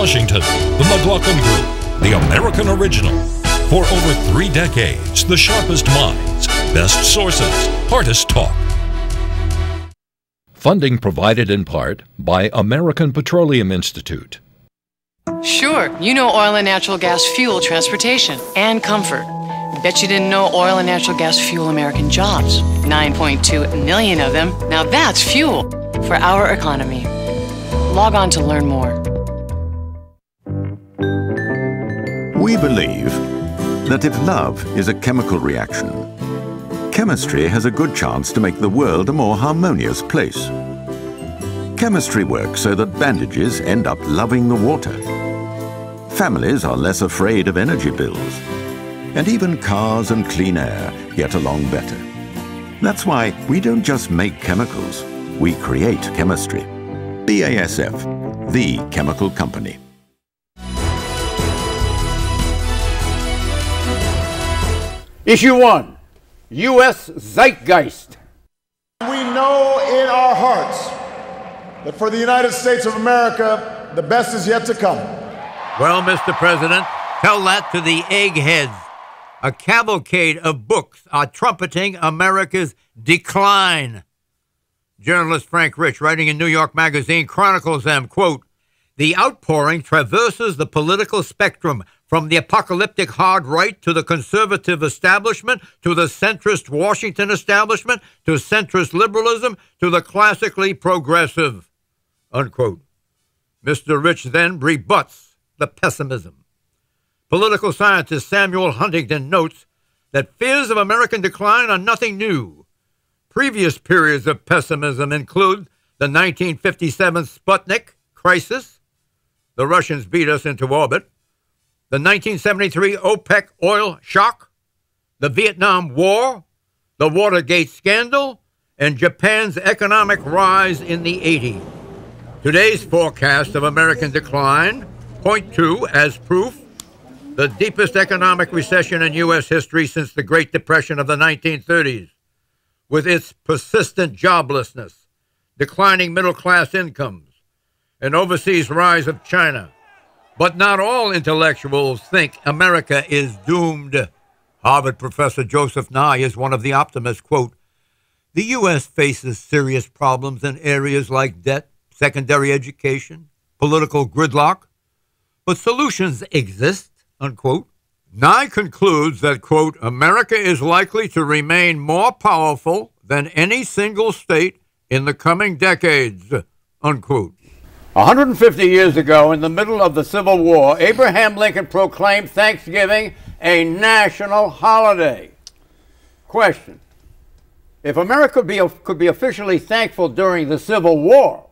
Washington, the McLaughlin Group, the American original. For over 3 decades, the sharpest minds, best sources, hardest talk. Funding provided in part by American Petroleum Institute. Sure, you know oil and natural gas fuel transportation and comfort. Bet you didn't know oil and natural gas fuel American jobs. 9.2 million of them. Now that's fuel for our economy. Log on to learn more. We believe that if love is a chemical reaction, chemistry has a good chance to make the world a more harmonious place. Chemistry works so that bandages end up loving the water. Families are less afraid of energy bills. And even cars and clean air get along better. That's why we don't just make chemicals, we create chemistry. BASF, the chemical company. Issue 1, U.S. Zeitgeist. We know in our hearts that for the United States of America, the best is yet to come. Well, Mr. President, tell that to the eggheads. A cavalcade of books are trumpeting America's decline. Journalist Frank Rich, writing in New York Magazine, chronicles them, quote, "The outpouring traverses the political spectrum, from the apocalyptic hard right to the conservative establishment, to the centrist Washington establishment, to centrist liberalism, to the classically progressive," unquote. Mr. Rich then rebuts the pessimism. Political scientist Samuel Huntington notes that fears of American decline are nothing new. Previous periods of pessimism include the 1957 Sputnik crisis, the Russians beat us into orbit, the 1973 OPEC oil shock, the Vietnam War, the Watergate scandal, and Japan's economic rise in the 80s. Today's forecast of American decline point to, as proof, the deepest economic recession in U.S. history since the Great Depression of the 1930s, with its persistent joblessness, declining middle-class incomes, and overseas rise of China. But not all intellectuals think America is doomed. Harvard professor Joseph Nye is one of the optimists, quote, "The U.S. faces serious problems in areas like debt, secondary education, political gridlock, but solutions exist," unquote. Nye concludes that, quote, "America is likely to remain more powerful than any single state in the coming decades," unquote. 150 years ago, in the middle of the Civil War, Abraham Lincoln proclaimed Thanksgiving a national holiday. Question: if America could be officially thankful during the Civil War,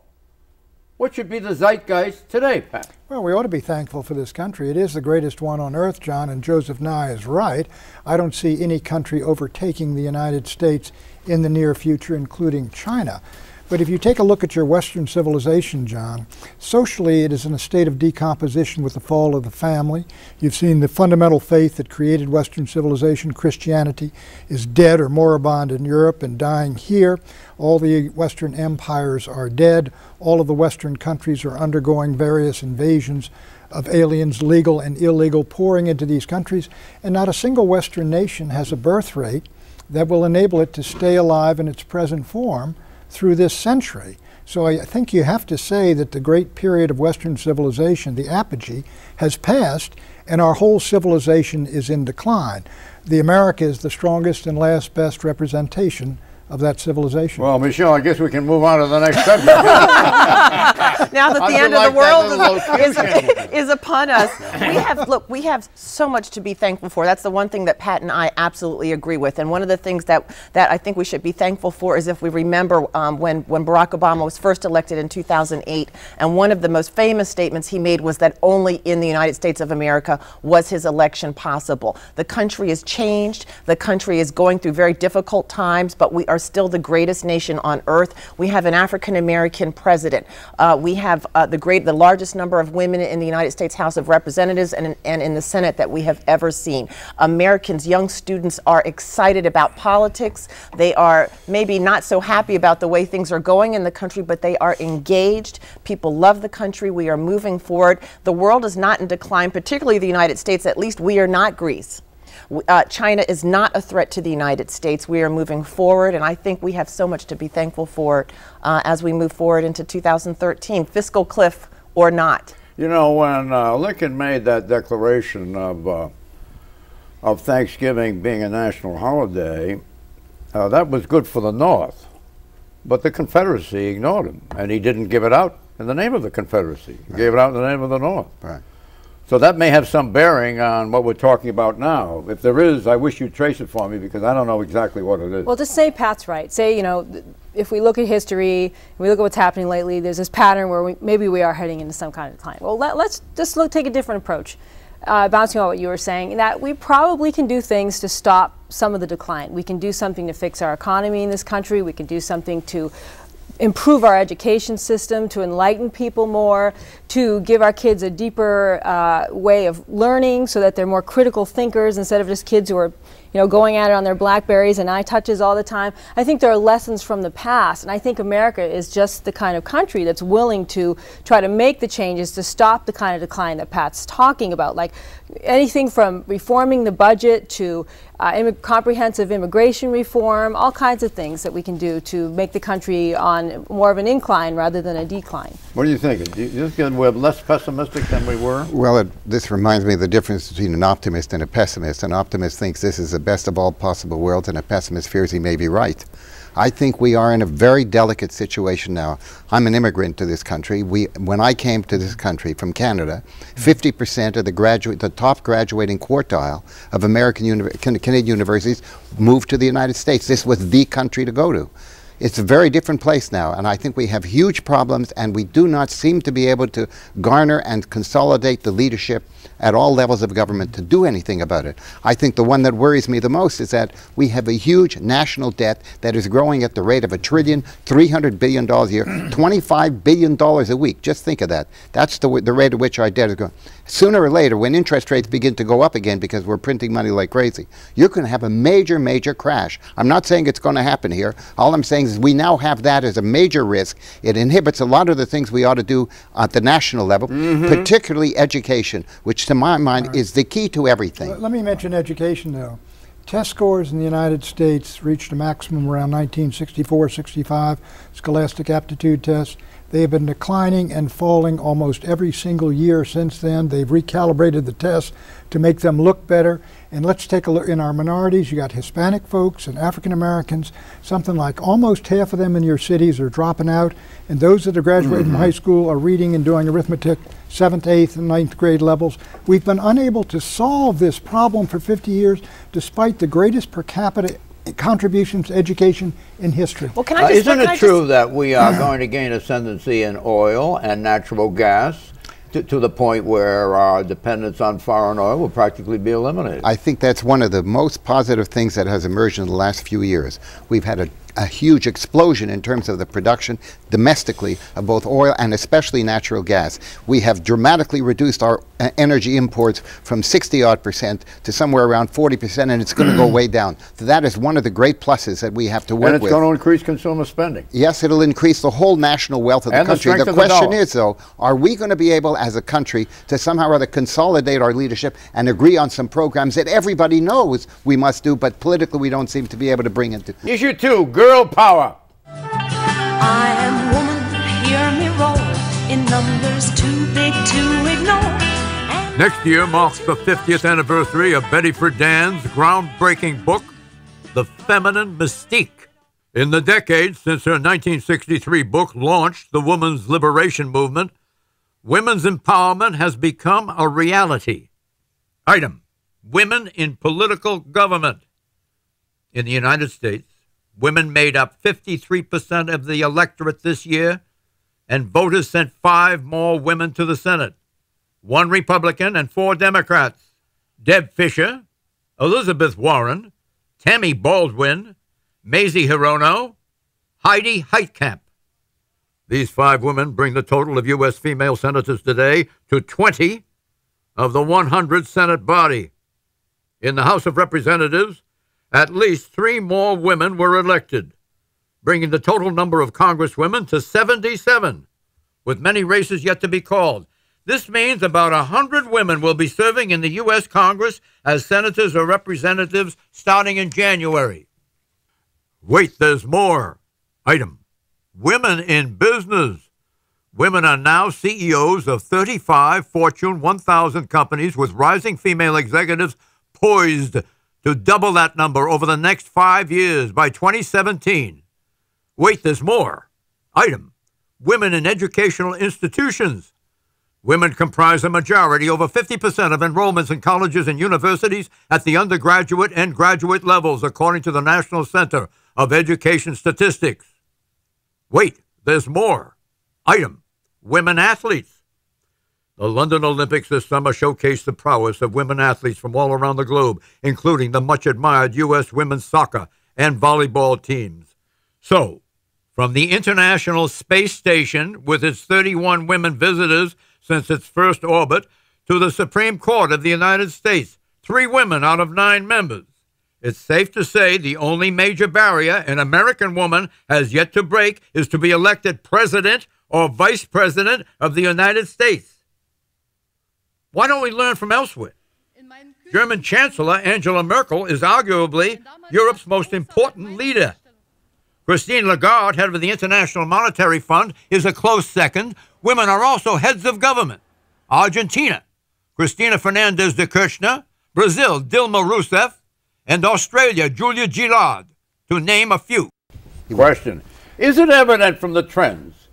what should be the zeitgeist today, Pat? Well, we ought to be thankful for this country. It is the greatest one on earth, John, and Joseph Nye is right. I don't see any country overtaking the United States in the near future, including China. But if you take a look at your Western civilization, John, socially it is in a state of decomposition with the fall of the family. You've seen the fundamental faith that created Western civilization, Christianity, is dead or moribund in Europe and dying here. All the Western empires are dead. All of the Western countries are undergoing various invasions of aliens, legal and illegal, pouring into these countries. And not a single Western nation has a birth rate that will enable it to stay alive in its present form through this century. So I think you have to say that the great period of Western civilization, the apogee, has passed, and our whole civilization is in decline. The America is the strongest and last best representation of that civilization. Well, Michelle, I guess we can move on to the next subject. Now that the end of the world is upon us, we have so much to be thankful for. That's the one thing that Pat and I absolutely agree with. And one of the things that I think we should be thankful for is if we remember when Barack Obama was first elected in 2008, and one of the most famous statements he made was that only in the United States of America was his election possible. The country has changed. The country is going through very difficult times, but we are are still the greatest nation on earth. We have an African-American president. We have the largest number of women in the United States House of Representatives and in the Senate that we have ever seen. Americans, young students, are excited about politics. They are maybe not so happy about the way things are going in the country, but they are engaged. People love the country. We are moving forward. The world is not in decline, particularly the United States. At least we are not Greece. China is not a threat to the United States. We are moving forward, and I think we have so much to be thankful for as we move forward into 2013, fiscal cliff or not. You know, when Lincoln made that declaration of Thanksgiving being a national holiday, that was good for the North, but the Confederacy ignored him, and he didn't give it out in the name of the Confederacy. He gave it out in the name of the North. Right. So that may have some bearing on what we're talking about now. If there is, I wish you'd trace it for me because I don't know exactly what it is. Well, just say Pat's right. Say, you know, if we look at history, we look at what's happening lately, there's this pattern where maybe we are heading into some kind of decline. Well, let's just take a different approach. Bouncing on what you were saying, that we probably can do things to stop some of the decline. We can do something to fix our economy in this country. We can do something to improve our education system, to enlighten people more, to give our kids a deeper way of learning so that they're more critical thinkers instead of just kids who are, you know, going at it on their Blackberries and iTouches all the time. I think there are lessons from the past, and I think America is just the kind of country that's willing to try to make the changes to stop the kind of decline that Pat's talking about, like anything from reforming the budget to comprehensive immigration reform, all kinds of things that we can do to make the country on more of an incline rather than a decline. What do you think? Do you think we're less pessimistic than we were? Well, this reminds me of the difference between an optimist and a pessimist. An optimist thinks this is the best of all possible worlds, and a pessimist fears he may be right. I think we are in a very delicate situation now. I'm an immigrant to this country. When I came to this country from Canada, 50% of the top graduating quartile of Canadian universities moved to the United States. This was the country to go to. It's a very different place now, and I think we have huge problems, and we do not seem to be able to garner and consolidate the leadership at all levels of government to do anything about it. I think the one that worries me the most is that we have a huge national debt that is growing at the rate of $1,300 billion a year, $25 billion a week. Just think of that. That's the rate at which our debt is growing. Sooner or later, when interest rates begin to go up again because we're printing money like crazy, you're going to have a major, major crash. I'm not saying it's going to happen here. All I'm saying is we now have that as a major risk. It inhibits a lot of the things we ought to do at the national level, particularly education, which to my mind is the key to everything. Let me mention education, though. Test scores in the United States reached a maximum around 1964-65, scholastic aptitude tests. They have been declining and falling almost every single year since then. They've recalibrated the tests to make them look better. And let's take a look in our minorities. You got Hispanic folks and African Americans. Something like almost half of them in your cities are dropping out. And those that are graduating from high school are reading and doing arithmetic 7th, 8th, and 9th grade levels. We've been unable to solve this problem for 50 years, despite the greatest per capita contributions to education in history. Well, can I just, isn't it true that we are going to gain ascendancy in oil and natural gas to the point where our dependence on foreign oil will practically be eliminated? I think that's one of the most positive things that has emerged in the last few years. We've had a huge explosion in terms of the production domestically of both oil and especially natural gas. We have dramatically reduced our energy imports from 60-odd% to somewhere around 40%, and it's going to go way down. So that is one of the great pluses that we have to work with. And it's going to increase consumer spending. Yes, it'll increase the whole national wealth of the country. The question is, though, are we going to be able as a country to somehow or other consolidate our leadership and agree on some programs that everybody knows we must do, but politically we don't seem to be able to bring into? Issue 2, girl power. I am woman, hear me roll, in numbers too big to ignore. Next year marks the 50th anniversary of Betty Friedan's groundbreaking book, The Feminine Mystique. In the decades since her 1963 book launched the women's liberation movement, women's empowerment has become a reality. Item: women in political government. In the United States, women made up 53% of the electorate this year, and voters sent 5 more women to the Senate, 1 Republican and 4 Democrats. Deb Fischer, Elizabeth Warren, Tammy Baldwin, Mazie Hirono, Heidi Heitkamp. These 5 women bring the total of U.S. female senators today to 20 of the 100 Senate body. In the House of Representatives, at least 3 more women were elected, bringing the total number of congresswomen to 77, with many races yet to be called. This means about 100 women will be serving in the U.S. Congress as senators or representatives starting in January. Wait, there's more. Item: women in business. Women are now CEOs of 35 Fortune 1000 companies, with rising female executives poised to double that number over the next 5 years by 2017. Wait, there's more. Item: women in educational institutions. Women comprise a majority, over 50% of enrollments in colleges and universities at the undergraduate and graduate levels, according to the National Center of Education Statistics. Wait, there's more. Item: women athletes. The London Olympics this summer showcased the prowess of women athletes from all around the globe, including the much-admired U.S. women's soccer and volleyball teams. So, from the International Space Station, with its 31 women visitors since its first orbit, to the Supreme Court of the United States, 3 women out of 9 members, it's safe to say the only major barrier an American woman has yet to break is to be elected President or Vice President of the United States. Why don't we learn from elsewhere? German Chancellor Angela Merkel is arguably Europe's most important leader. Christine Lagarde, head of the International Monetary Fund, is a close second. Women are also heads of government. Argentina, Cristina Fernandez de Kirchner. Brazil, Dilma Rousseff. And Australia, Julia Gillard, to name a few. Question: is it evident from the trends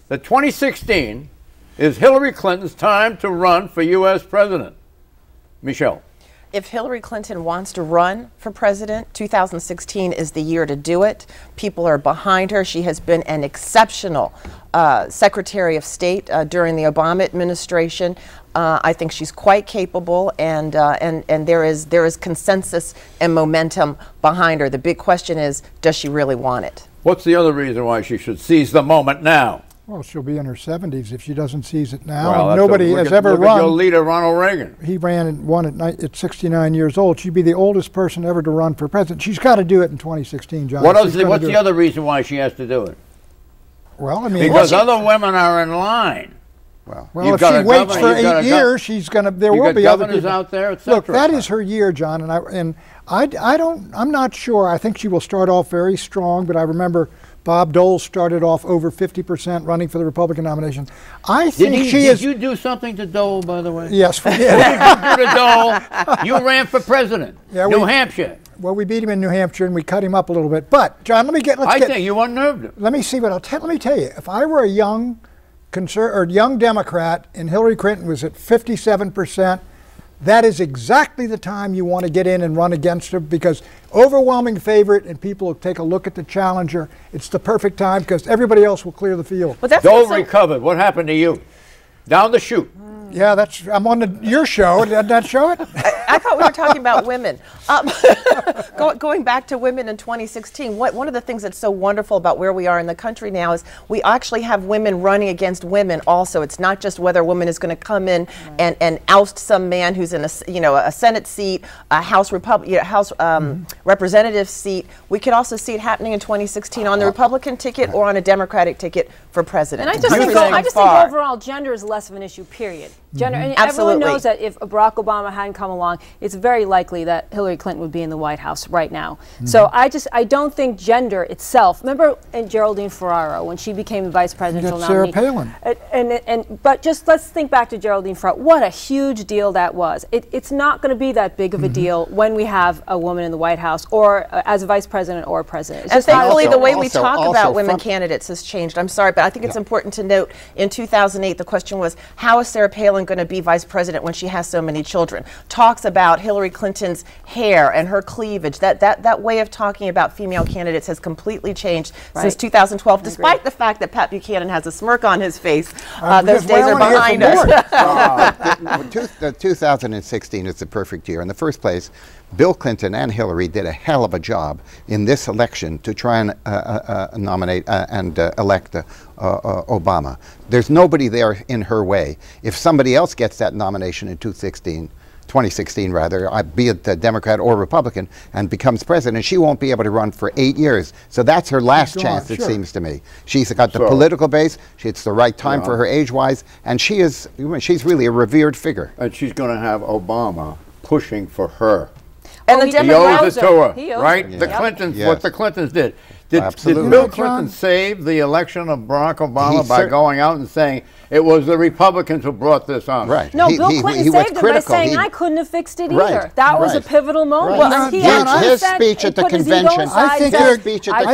that 2016 is Hillary Clinton's time to run for U.S. president? Michelle. If Hillary Clinton wants to run for president, 2016 is the year to do it. People are behind her. She has been an exceptional Secretary of State during the Obama administration. I think she's quite capable, and there is consensus and momentum behind her. The big question is, does she really want it? What's the other reason why she should seize the moment now? Well, she'll be in her 70s if she doesn't seize it now. Well, and nobody has ever run. Your leader, Ronald Reagan. He ran and won at 69 years old. She'd be the oldest person ever to run for president. She's got to do it in 2016, John. What's the other reason why she has to do it? Well, I mean, because other women are in line. Well, if she waits for 8 years, she's going to. There will be other people out there, etc. Look, that is her year, John, I'm not sure. I think she will start off very strong, but I remember Bob Dole started off over 50% running for the Republican nomination. I think Did you do something to Dole, by the way? Yes, we did. What did you do to Dole? You ran for president. Yeah, New Hampshire. Well, we beat him in New Hampshire and we cut him up a little bit. But John, I think you unnerved him. Let me see what let me tell you. If I were a young Democrat and Hillary Clinton was at 57%. That is exactly the time you want to get in and run against her, because overwhelming favorite and people will take a look at the challenger. It's the perfect time because everybody else will clear the field. Dole recovered. What happened to you? Down the chute. Yeah, I'm on your show. Did that show it? I thought we were talking about women. Going back to women in 2016, one of the things that's so wonderful about where we are in the country now is we actually have women running against women also. It's not just whether a woman is going to come in and oust some man who's in a Senate seat, a House representative seat. We could also see it happening in 2016 on the Republican ticket or on a Democratic ticket for president. And I just think overall gender is less of an issue, period. Gender, and everyone knows that if Barack Obama hadn't come along, it's very likely that Hillary Clinton would be in the White House right now. So I don't think gender itself. Remember Geraldine Ferraro when she became the vice presidential nominee? Sarah Palin. But just let's think back to Geraldine Ferraro. What a huge deal that was. It's not going to be that big of a deal when we have a woman in the White House or as a vice president or a president. And thankfully, the way we talk about women candidates has changed. I'm sorry, but I think it's important to note in 2008 the question was, how is Sarah Palin going to be vice president when she has so many children? Talks about Hillary Hillary Clinton's hair and her cleavage. That way of talking about female candidates has completely changed since 2012, despite the fact that Pat Buchanan has a smirk on his face. Those days are behind us. 2016 is the perfect year. In the first place, Bill Clinton and Hillary did a hell of a job in this election to try and nominate and elect Obama. There's nobody there in her way. If somebody else gets that nomination in 2016 rather, be it Democrat or Republican, and becomes president, she won't be able to run for 8 years. So that's her last chance, it seems to me. She's got the political base, it's the right time for her age-wise, and she's really a revered figure. And she's going to have Obama pushing for her. And the he owes it to her, right? Yeah. The Clintons, what the Clintons did. Did Bill Clinton save the election of Barack Obama by going out and saying it was the Republicans who brought this on? Right. No, Bill Clinton saved him by saying, I couldn't have fixed it either. That was a pivotal moment. Well, his speech at the convention. I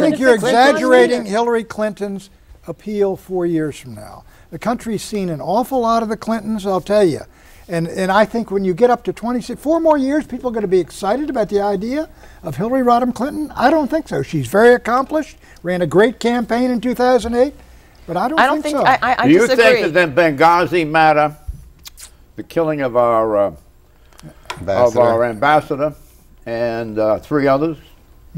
think you're exaggerating Hillary Clinton's appeal 4 years from now. The country's seen an awful lot of the Clintons, I'll tell you. And I think when you get up to 4 more years, people are going to be excited about the idea of Hillary Rodham Clinton. I don't think so. She's very accomplished, ran a great campaign in 2008, but I don't think so. I Do you think that the Benghazi matter, the killing of our ambassador and 3 others,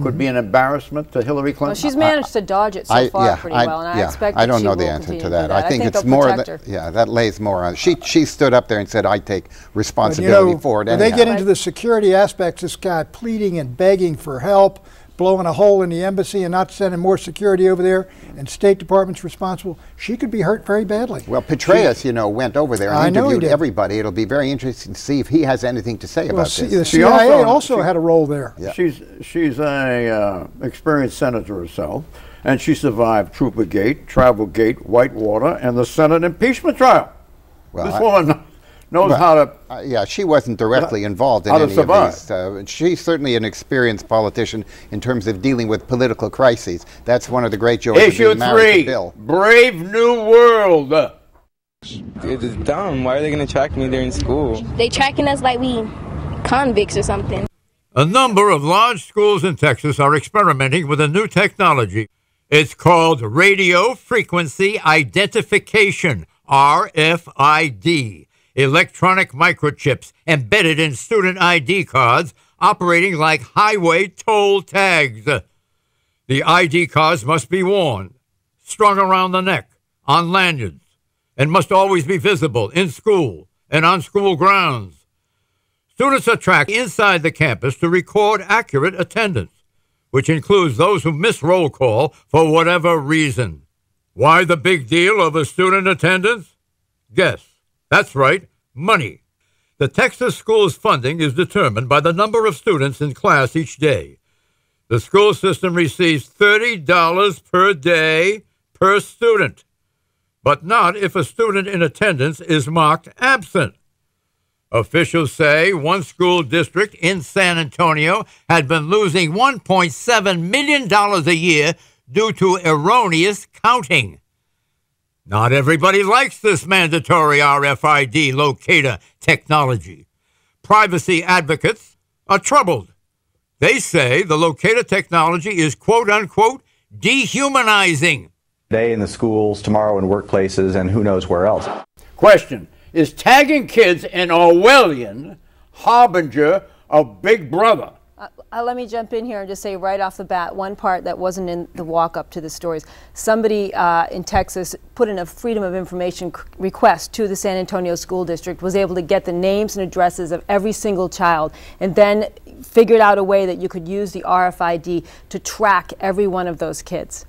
could be an embarrassment to Hillary Clinton? Well, she's managed to dodge it so far pretty well, and I expect I don't know the answer to that. I think it's more that lays more on. She stood up there and said, "I take responsibility for it." When they get into the security aspects, this guy pleading and begging for help, blowing a hole in the embassy and not sending more security over there, and State Department's responsible, she could be hurt very badly. Well, Petraeus, went over there and interviewed everybody. It'll be very interesting to see if he has anything to say about this. The CIA also had a role there. Yeah. She's an experienced senator herself, and she survived Troopergate, Travelgate, Whitewater, and the Senate impeachment trial. Well, this woman knows how to... she wasn't directly involved in any of these. She's certainly an experienced politician in terms of dealing with political crises. That's one of the great joys of being married to Bill. Brave New World. It's dumb. Why are they going to track me during school? They tracking us like we convicts or something. A number of large schools in Texas are experimenting with a new technology. It's called radio frequency identification, RFID. Electronic microchips embedded in student ID cards operating like highway toll tags. The ID cards must be worn, strung around the neck, on lanyards, and must always be visible in school and on school grounds. Students are tracked inside the campus to record accurate attendance, which includes those who miss roll call for whatever reason. Why the big deal over student attendance? Guess. That's right, money. The Texas school's funding is determined by the number of students in class each day. The school system receives $30 per day per student, but not if a student in attendance is marked absent. Officials say one school district in San Antonio had been losing $1.7 million a year due to erroneous counting. Not everybody likes this mandatory RFID locator technology. Privacy advocates are troubled. They say the locator technology is quote-unquote dehumanizing. Today in the schools, tomorrow in workplaces, and who knows where else. Question: is tagging kids an Orwellian harbinger of Big Brother? Let me jump in here and just say right off the bat, one part that wasn't in the walk-up to the stories. Somebody in Texas put in a Freedom of Information request to the San Antonio School District, was able to get the names and addresses of every single child, and then figured out a way that you could use the RFID to track every one of those kids.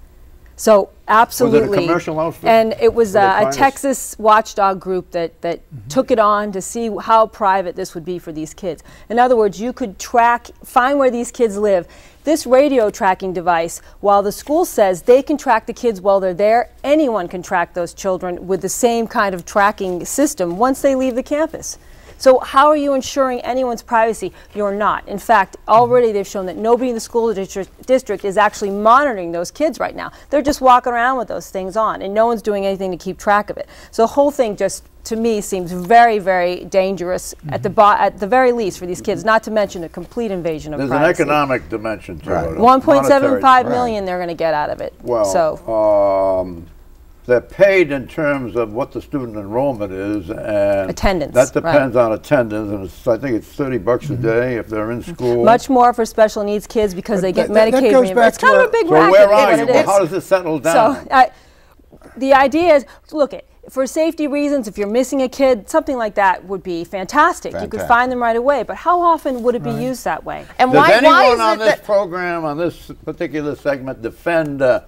So absolutely. Was it a commercial outfit? And it was a Texas watchdog group that took it on to see how private this would be for these kids. In other words, you could find where these kids live. This radio tracking device, while the school says they can track the kids while they're there, anyone can track those children with the same kind of tracking system once they leave the campus. So how are you ensuring anyone's privacy? You're not. In fact, already they've shown that nobody in the school district is actually monitoring those kids right now. They're just walking around with those things on, and no one's doing anything to keep track of it. So the whole thing just, to me, seems very, very dangerous at the very least for these kids, not to mention a complete invasion of privacy. There's an economic dimension to it. 1.75 million they're going to get out of it. Well, so they're paid in terms of what the student enrollment is, and attendance. That depends on attendance, and it's, I think it's $30 a day if they're in school. Much more for special needs kids because they get Medicaid reimbursement. It's kind of a big racket. So where are you? Well, how does it settle down? So the idea is, look, for safety reasons, if you're missing a kid, something like that would be fantastic. You could find them right away. But how often would it be used that way? And does anyone on this program, on this particular segment, defend the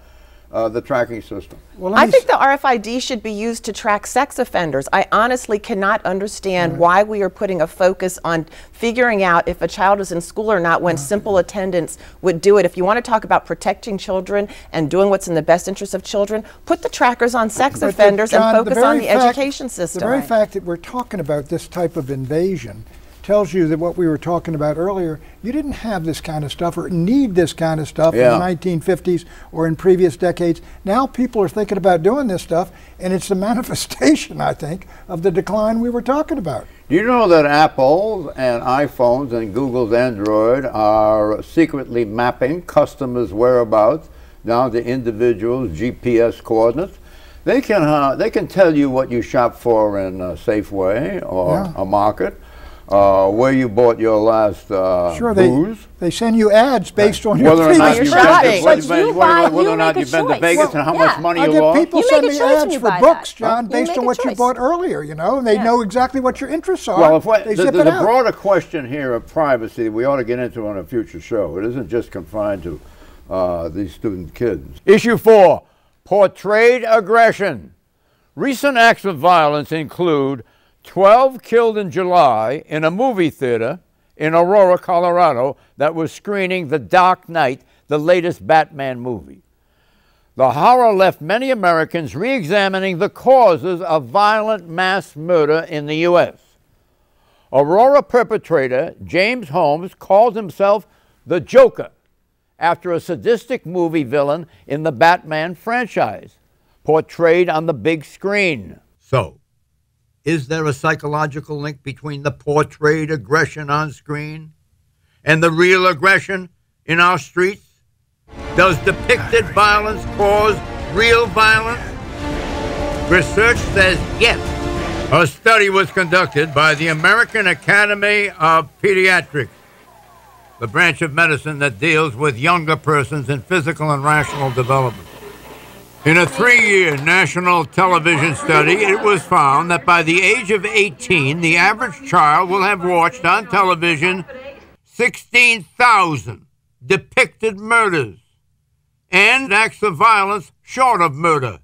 tracking system? Well, I think the RFID should be used to track sex offenders. I honestly cannot understand why we are putting a focus on figuring out if a child is in school or not when simple attendance would do it. If you want to talk about protecting children and doing what's in the best interest of children, put the trackers on sex offenders and focus on the education system. The very fact that we're talking about this type of invasion tells you that what we were talking about earlier, you didn't have this kind of stuff or need this kind of stuff in the 1950s or in previous decades. Now people are thinking about doing this stuff, and it's the manifestation, I think, of the decline we were talking about. Do you know that Apple and iPhones and Google's Android are secretly mapping customers' whereabouts down to individuals' GPS coordinates? They can tell you what you shop for in Safeway or a market. Where you bought your last booze. They send you ads based on your whether or not you've been to Vegas and how much money you lost. People send me ads for books, John, based on what you bought earlier, you know, and they know exactly what your interests are. Well, there's a broader question here of privacy we ought to get into on a future show. It isn't just confined to these student kids. Issue 4, Portrayed Aggression. Recent acts of violence include 12 killed in July in a movie theater in Aurora, Colorado, that was screening The Dark Knight, the latest Batman movie. The horror left many Americans re-examining the causes of violent mass murder in the U.S. Aurora perpetrator James Holmes called himself the Joker after a sadistic movie villain in the Batman franchise, portrayed on the big screen. So, is there a psychological link between the portrayed aggression on screen and the real aggression in our streets? Does depicted violence cause real violence? Research says yes. A study was conducted by the American Academy of Pediatrics, the branch of medicine that deals with younger persons in physical and rational development. In a 3-year national television study, it was found that by the age of 18, the average child will have watched on television 16,000 depicted murders and acts of violence short of murder,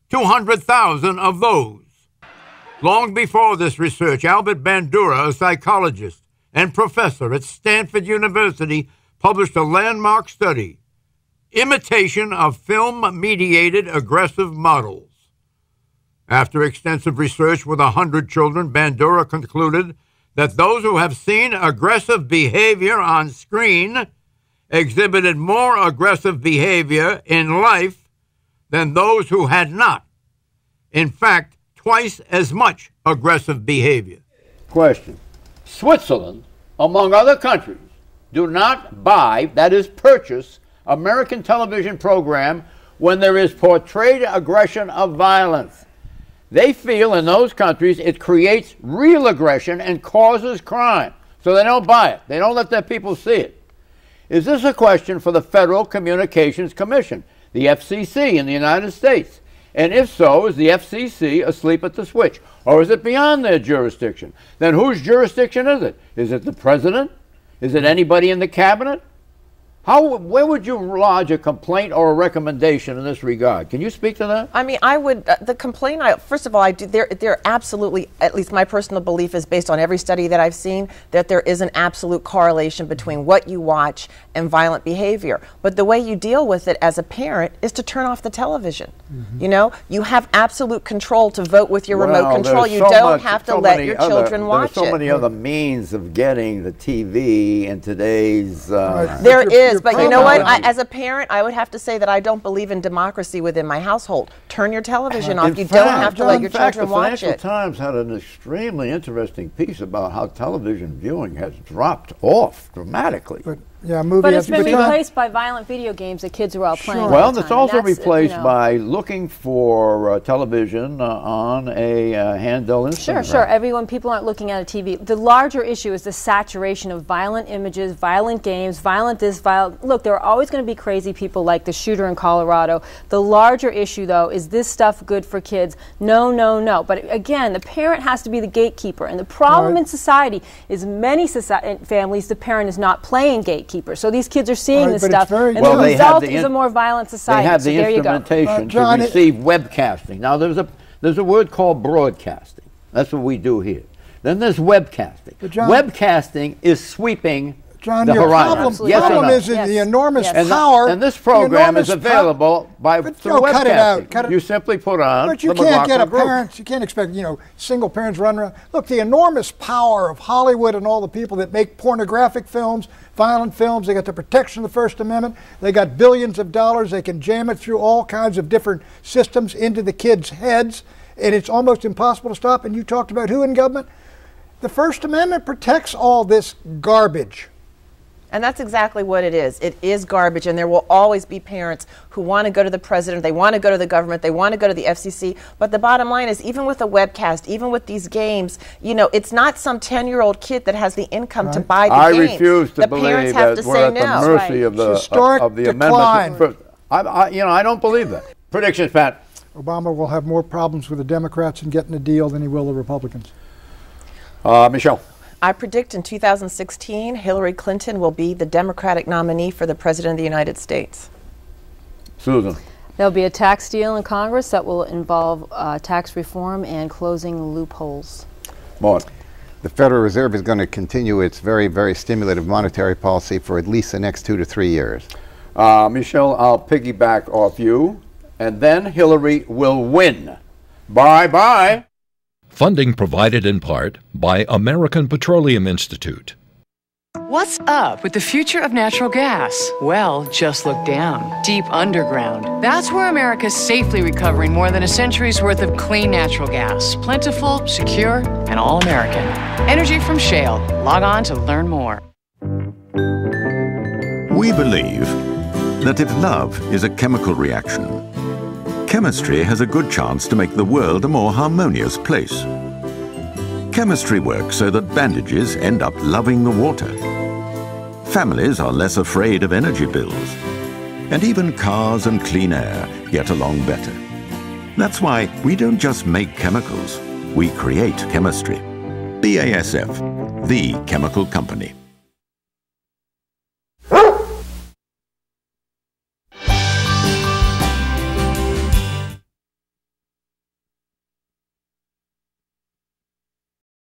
200,000 of those. Long before this research, Albert Bandura, a psychologist and professor at Stanford University, published a landmark study, Imitation of Film-Mediated Aggressive Models. After extensive research with 100 children, Bandura concluded that those who have seen aggressive behavior on screen exhibited more aggressive behavior in life than those who had not. In fact, twice as much aggressive behavior. Question. Switzerland, among other countries, do not buy, that is purchase, American television program when there is portrayed aggression of violence. They feel in those countries it creates real aggression and causes crime. So they don't buy it. They don't let their people see it. Is this a question for the Federal Communications Commission, the FCC in the United States? And if so, is the FCC asleep at the switch? Or is it beyond their jurisdiction? Then whose jurisdiction is it? Is it the president? Is it anybody in the cabinet? Where would you lodge a complaint or a recommendation in this regard? Can you speak to that? I mean, I would, the complaint, first of all, there absolutely, at least my personal belief is based on every study that I've seen, that there is an absolute correlation between what you watch and violent behavior. But the way you deal with it as a parent is to turn off the television. You know, you have absolute control to vote with your remote control. You don't have to let your children watch it. There's so many other means of getting the TV in today's... There is, but you know what? As a parent, I would have to say that I don't believe in democracy within my household. Turn your television off. You don't have to let your children watch it. The Financial Times had an extremely interesting piece about how television viewing has dropped off dramatically. But it's been replaced by violent video games that kids are all playing. Well, it's also replaced by looking for television on a handheld instrument. Sure. People aren't looking at a TV. The larger issue is the saturation of violent images, violent games, violent this, violent... Look, there are always going to be crazy people like the shooter in Colorado. The larger issue, though, is this stuff good for kids? No, no, no. But again, the parent has to be the gatekeeper. And the problem in society is many families, the parent is not playing gatekeeper. So these kids are seeing this stuff, and the result is a more violent society. They have the instrumentation to receive webcasting. Now, there's a word called broadcasting. That's what we do here. Then there's webcasting. Webcasting is sweeping the horizon. Your problem is the enormous power. And this program is available through webcasting. Cut it out. You simply put on But you can't get parents, you can't expect, single parents run around. Look, the enormous power of Hollywood and all the people that make pornographic films, violent films, they got the protection of the First Amendment, they got billions of dollars, they can jam it through all kinds of different systems into the kids' heads, and it's almost impossible to stop. And you talked about who in government? The First Amendment protects all this garbage. And that's exactly what it is. It is garbage, and there will always be parents who want to go to the president, they want to go to the government, they want to go to the FCC. But the bottom line is, even with a webcast, even with these games, it's not some 1000-year-old kid that has the income to buy the games. I refuse to believe that we're at the mercy of the amendment. I don't believe that. Predictions, Pat. Obama will have more problems with the Democrats in getting a deal than he will the Republicans. Michelle. I predict in 2016, Hillary Clinton will be the Democratic nominee for the President of the United States. Susan. There'll be a tax deal in Congress that will involve tax reform and closing loopholes. Maud. The Federal Reserve is going to continue its very, very stimulative monetary policy for at least the next 2 to 3 years. Michelle, I'll piggyback off you, and then Hillary will win. Bye-bye. Funding provided in part by American Petroleum Institute. What's up with the future of natural gas? Well, just look down. Deep underground. That's where America's safely recovering more than a century's worth of clean natural gas. Plentiful, secure, and all-American. Energy from shale. Log on to learn more. We believe that if love is a chemical reaction, chemistry has a good chance to make the world a more harmonious place. Chemistry works so that bandages end up loving the water. Families are less afraid of energy bills. And even cars and clean air get along better. That's why we don't just make chemicals, we create chemistry. BASF, the chemical company.